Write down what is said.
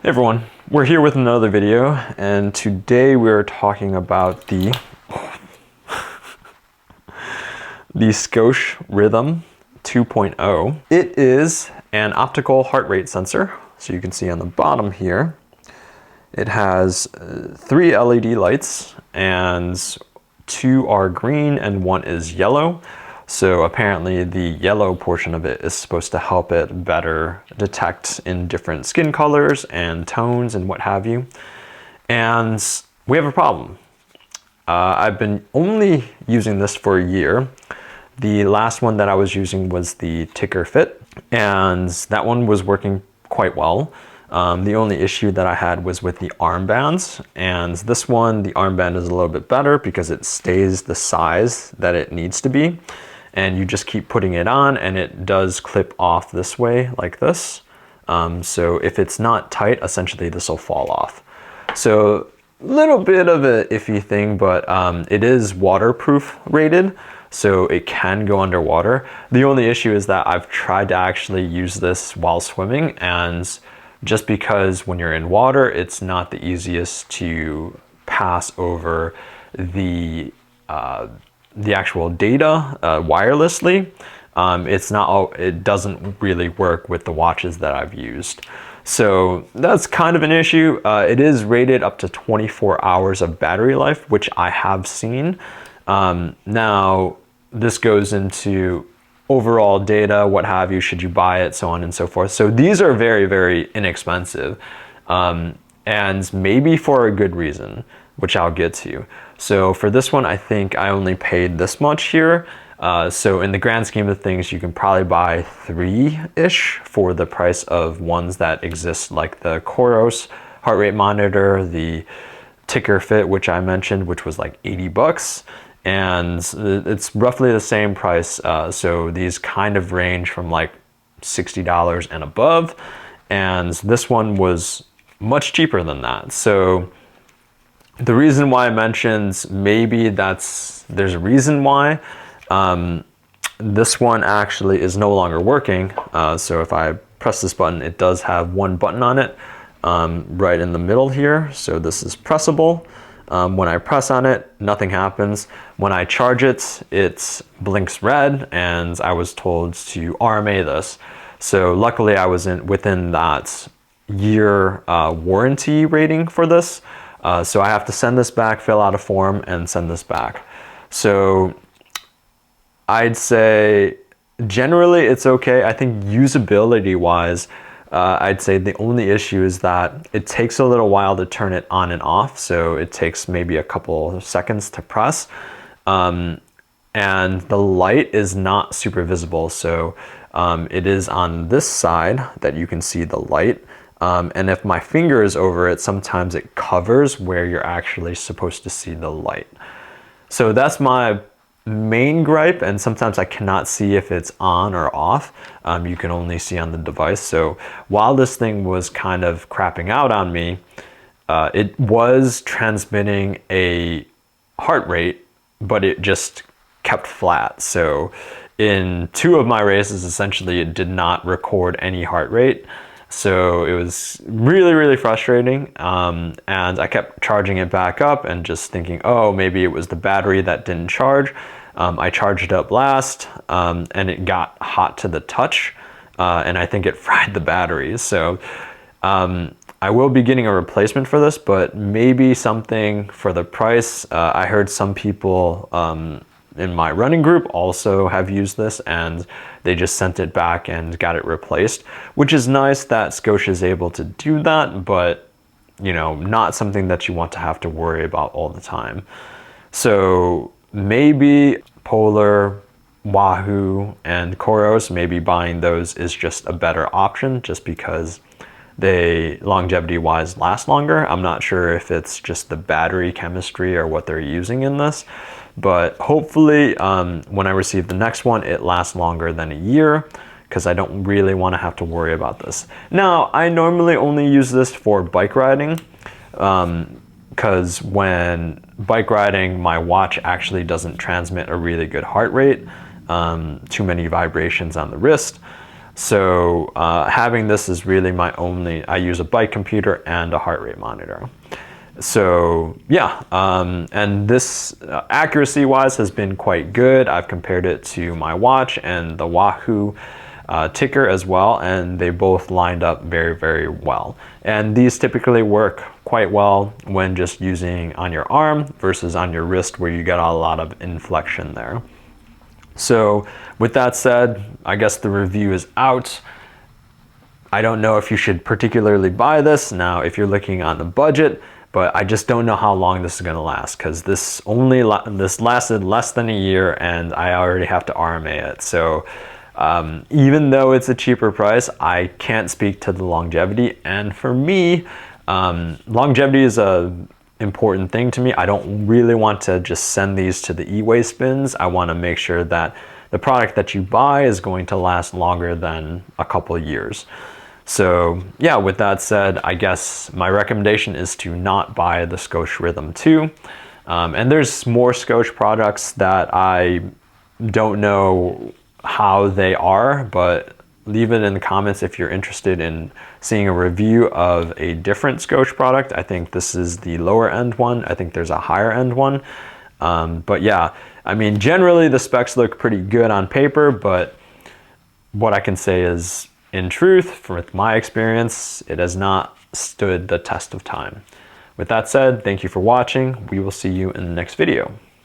Everyone, we're here with another video, and today we're talking about the Scosche Rhythm 2.0. It is an optical heart rate sensor, so you can see on the bottom here it has 3 LED lights, and 2 are green and 1 is yellow. So apparently the yellow portion of it is supposed to help it better detect in different skin colors and tones and what have you. And we have a problem. I've been only using this for a year. The last one that I was using was the Ticker Fit, and that one was working quite well. The only issue that I had was with the armbands, and this one, the armband is a little bit better because it stays the size that it needs to be. And you just keep putting it on and it does clip off this way like this. So if it's not tight, essentially this will fall off. So a little bit of an iffy thing, but it is waterproof rated, so it can go underwater. The only issue is that I've tried to actually use this while swimming, and just because when you're in water, it's not the easiest to pass over the actual data wirelessly. It doesn't really work with the watches that I've used. So that's kind of an issue. It is rated up to 24 hours of battery life, which I have seen. Now, this goes into overall data, what have you, should you buy it, so on and so forth. So these are very, very inexpensive, and maybe for a good reason, which I'll get to. So for this one, I think I only paid this much here. So in the grand scheme of things, you can probably buy 3-ish for the price of ones that exist, like the Coros heart rate monitor, the Ticker Fit, which I mentioned, which was like 80 bucks. And it's roughly the same price. So these kind of range from like $60 and above. And this one was much cheaper than that. So the reason why I mentioned maybe there's a reason why. This one actually is no longer working. So if I press this button, it does have one button on it right in the middle here. So this is pressable. When I press on it, nothing happens. When I charge it, it blinks red, and I was told to RMA this. So luckily I was within that year warranty rating for this. So I have to send this back, fill out a form, and send this back. So I'd say generally it's okay. I think usability wise, I'd say the only issue is that it takes a little while to turn it on and off. So it takes maybe a couple of seconds to press. And the light is not super visible. So it is on this side that you can see the light. And if my finger is over it, sometimes it covers where you're actually supposed to see the light. So that's my main gripe, and sometimes I cannot see if it's on or off. You can only see on the device. So while this thing was kind of crapping out on me, it was transmitting a heart rate, but it just kept flat. So in 2 of my races, essentially, it did not record any heart rate. So it was really, really frustrating. And I kept charging it back up and just thinking, oh, maybe it was the battery that didn't charge. I charged it up last, and it got hot to the touch. And I think it fried the batteries. So I will be getting a replacement for this, but maybe something for the price. I heard some people in my running group also have used this, and they just sent it back and got it replaced, which is nice that Scosche is able to do that, but you know, not something that you want to have to worry about all the time. So maybe Polar, Wahoo, and Coros, maybe buying those is just a better option just because they longevity wise last longer. I'm not sure if it's just the battery chemistry or what they're using in this, but hopefully when I receive the next one, it lasts longer than a year, because I don't really want to have to worry about this. Now, I normally only use this for bike riding, because when bike riding, my watch actually doesn't transmit a really good heart rate, too many vibrations on the wrist. So having this is really my only, I use a bike computer and a heart rate monitor. So yeah, and this accuracy wise has been quite good. I've compared it to my watch and the Wahoo ticker as well, and they both lined up very, very well. And these typically work quite well when just using on your arm versus on your wrist, where you get a lot of inflection there. So with that said, I guess the review is out. I don't know if you should particularly buy this now if you're looking on the budget, but I just don't know how long this is going to last, because this lasted less than a year and I already have to RMA it. So even though it's a cheaper price, I can't speak to the longevity. And for me, longevity is a important thing to me. I don't really want to just send these to the e-waste bins. I want to make sure that the product that you buy is going to last longer than a couple of years. So yeah, with that said, I guess my recommendation is to not buy the Scosche Rhythm 2. And there's more Scosche products that I don't know how they are, but leave it in the comments if you're interested in seeing a review of a different Scosche product. I think this is the lower end one. I think there's a higher end one. But yeah, I mean, generally the specs look pretty good on paper, but what I can say is, in truth, with my experience, it has not stood the test of time. With that said, thank you for watching. We will see you in the next video.